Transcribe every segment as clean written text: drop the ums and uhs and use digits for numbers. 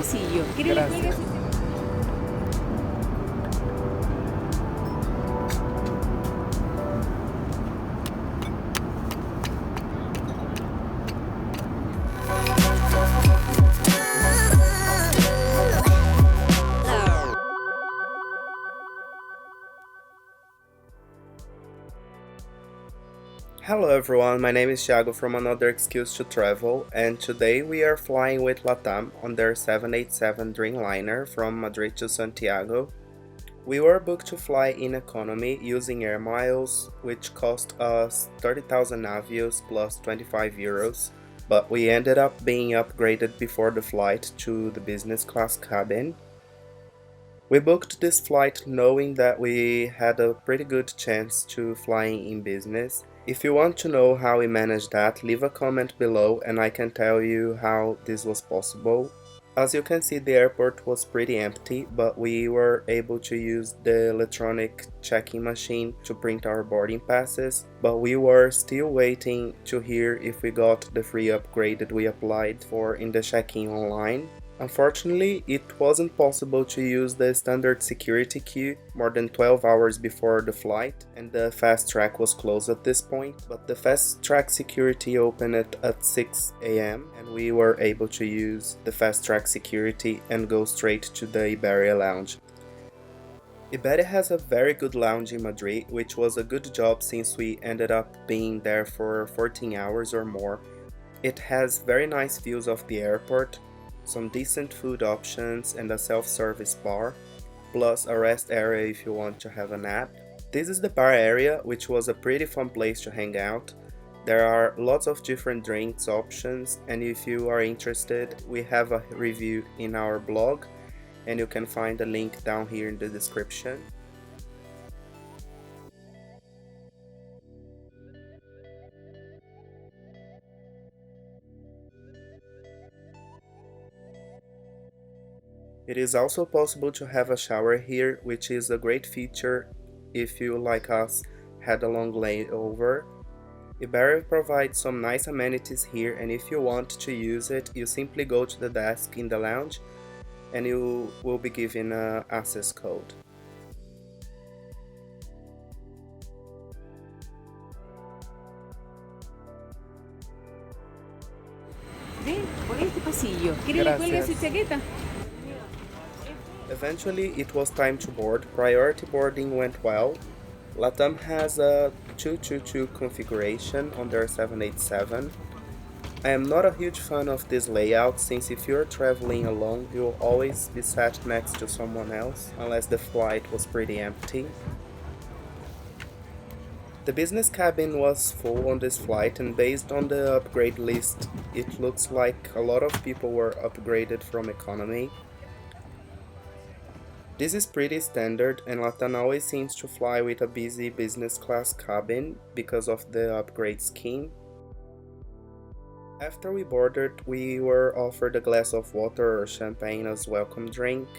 pasillo. ¿Quiere le cuelgue Gracias. su... Hello everyone, my name is Thiago from Another Excuse to Travel, and today we are flying with LATAM on their 787 Dreamliner from Madrid to Santiago. We were booked to fly in economy using air miles, which cost us 30,000 Avios plus 25 euros, but we ended up being upgraded before the flight to the business class cabin. We booked this flight knowing that we had a pretty good chance to flying in business. If you want to know how we managed that, leave a comment below and I can tell you how this was possible. As you can see, the airport was pretty empty, but we were able to use the electronic check-in machine to print our boarding passes, but we were still waiting to hear if we got the free upgrade that we applied for in the check-in online. Unfortunately, it wasn't possible to use the standard security queue more than 12 hours before the flight, and the fast track was closed at this point, but the fast track security opened at 6 AM and we were able to use the fast track security and go straight to the Iberia lounge. Iberia has a very good lounge in Madrid, which was a good job since we ended up being there for 14 hours or more. It has very nice views of the airport, some decent food options and a self-service bar, plus a rest area if you want to have a nap. This is the bar area, which was a pretty fun place to hang out. There are lots of different drinks options, and if you are interested, we have a review in our blog and you can find the link down here in the description. It is also possible to have a shower here, which is a great feature if you, like us, had a long layover. Iberia provides some nice amenities here, and if you want to use it, you simply go to the desk in the lounge and you will be given an access code. Ven, por este pasillo. ¿Quiere le cuelgue su Gracias. chaqueta? Eventually, it was time to board. Priority boarding went well. LATAM has a 222 configuration on their 787. I am not a huge fan of this layout since if you're traveling alone, you'll always be sat next to someone else, unless the flight was pretty empty. The business cabin was full on this flight, and based on the upgrade list, it looks like a lot of people were upgraded from economy. This is pretty standard, and LATAM always seems to fly with a busy business class cabin because of the upgrade scheme. After we boarded, we were offered a glass of water or champagne as welcome drink.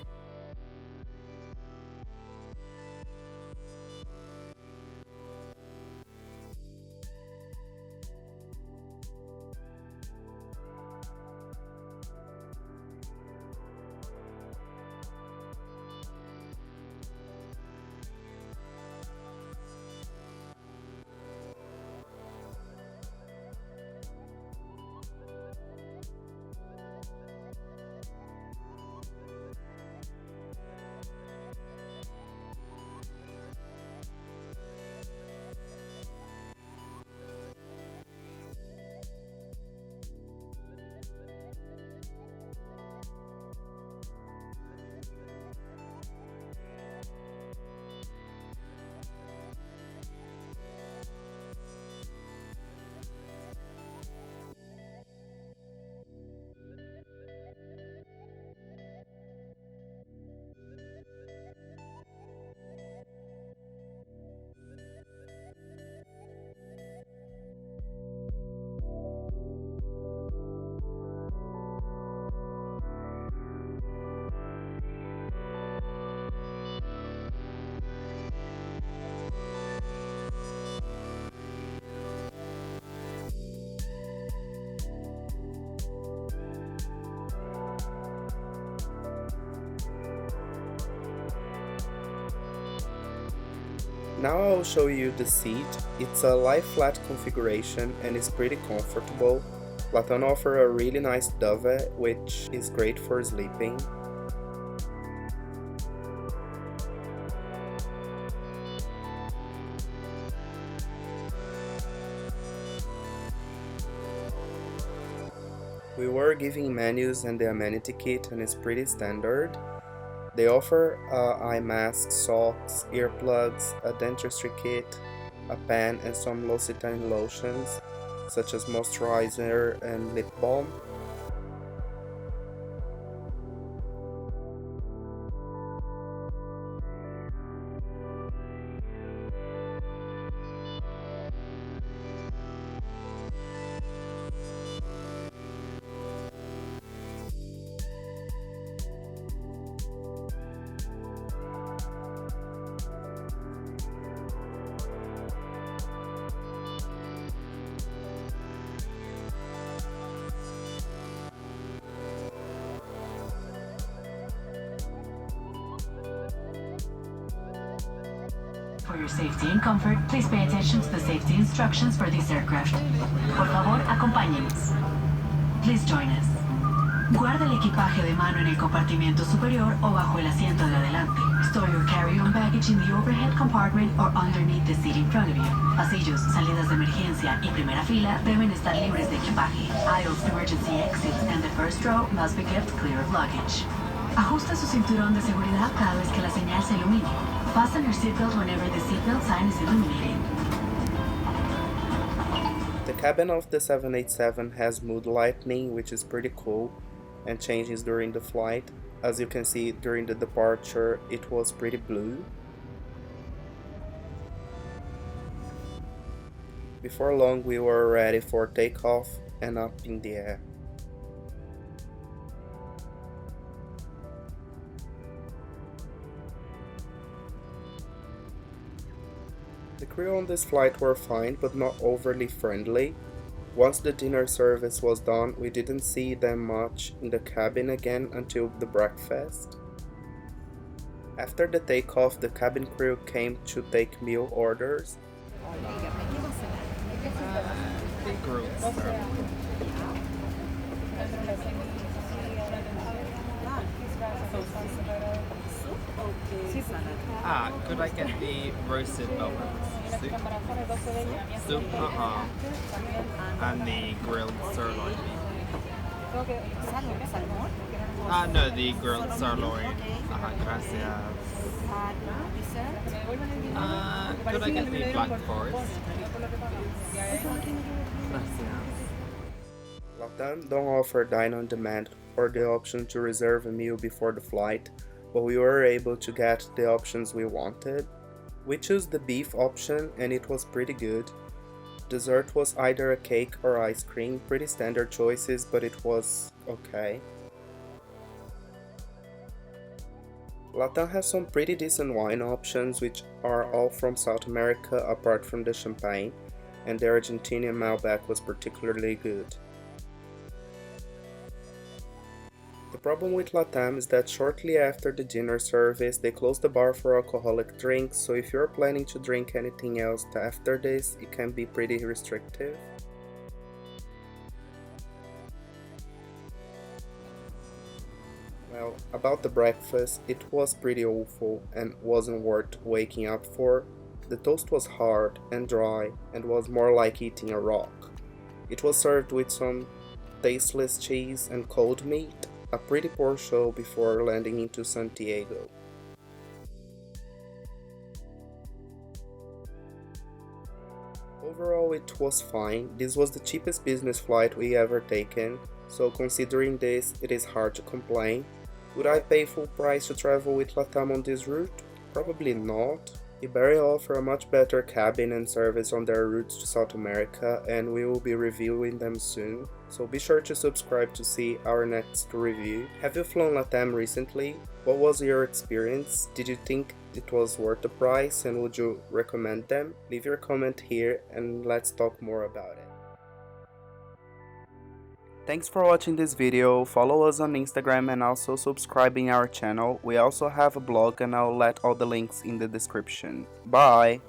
Now I'll show you the seat. It's a lie flat configuration and is pretty comfortable. LATAM offers a really nice duvet which is great for sleeping. We were giving menus and the amenity kit and it's pretty standard. They offer eye mask, socks, earplugs, a dentistry kit, a pen and some L'Occitane lotions such as moisturizer and lip balm. For your safety and comfort, please pay attention to the safety instructions for this aircraft. Por favor, acompáñenos. Please join us. Guarda el equipaje de mano en el compartimiento superior o bajo el asiento de adelante. Store your carry-on baggage in the overhead compartment or underneath the seat in front of you. Pasillos, salidas de emergencia y primera fila deben estar libres de equipaje. Aisles, emergency exits, and the first row must be kept clear of luggage. Ajusta su cinturón de seguridad cada vez que la señal se ilumine. Fasten your seatbelt whenever the seatbelt sign is illuminated. The cabin of the 787 has mood lighting, which is pretty cool and changes during the flight. As you can see, during the departure it was pretty blue. Before long we were ready for takeoff and up in the air. The crew on this flight were fine but not overly friendly. Once the dinner service was done, we didn't see them much in the cabin again until the breakfast. After the takeoff, the cabin crew came to take meal orders. Could I get the roasted velvet soup? Soup, and the grilled sirloin beef. No, the grilled sirloin. Gracias. Could I get the black forest? Gracias. LATAM don't offer dine on demand or the option to reserve a meal before the flight, but we were able to get the options we wanted. We chose the beef option and it was pretty good. Dessert was either a cake or ice cream, pretty standard choices, but it was okay. LATAM has some pretty decent wine options which are all from South America apart from the champagne, and the Argentinian Malbec was particularly good. The problem with LATAM is that shortly after the dinner service they close the bar for alcoholic drinks, so if you're planning to drink anything else after this, it can be pretty restrictive. Well, about the breakfast, it was pretty awful and wasn't worth waking up for. The toast was hard and dry and was more like eating a rock. It was served with some tasteless cheese and cold meat. A pretty poor show before landing into Santiago. Overall it was fine. This was the cheapest business flight we ever taken, so considering this, it is hard to complain. Would I pay full price to travel with LATAM on this route? Probably not. Iberia offer a much better cabin and service on their routes to South America, and we will be reviewing them soon, so be sure to subscribe to see our next review. Have you flown LATAM recently? What was your experience? Did you think it was worth the price and would you recommend them? Leave your comment here and let's talk more about it. Thanks for watching this video, follow us on Instagram and also subscribing our channel. We also have a blog and I'll let all the links in the description. Bye!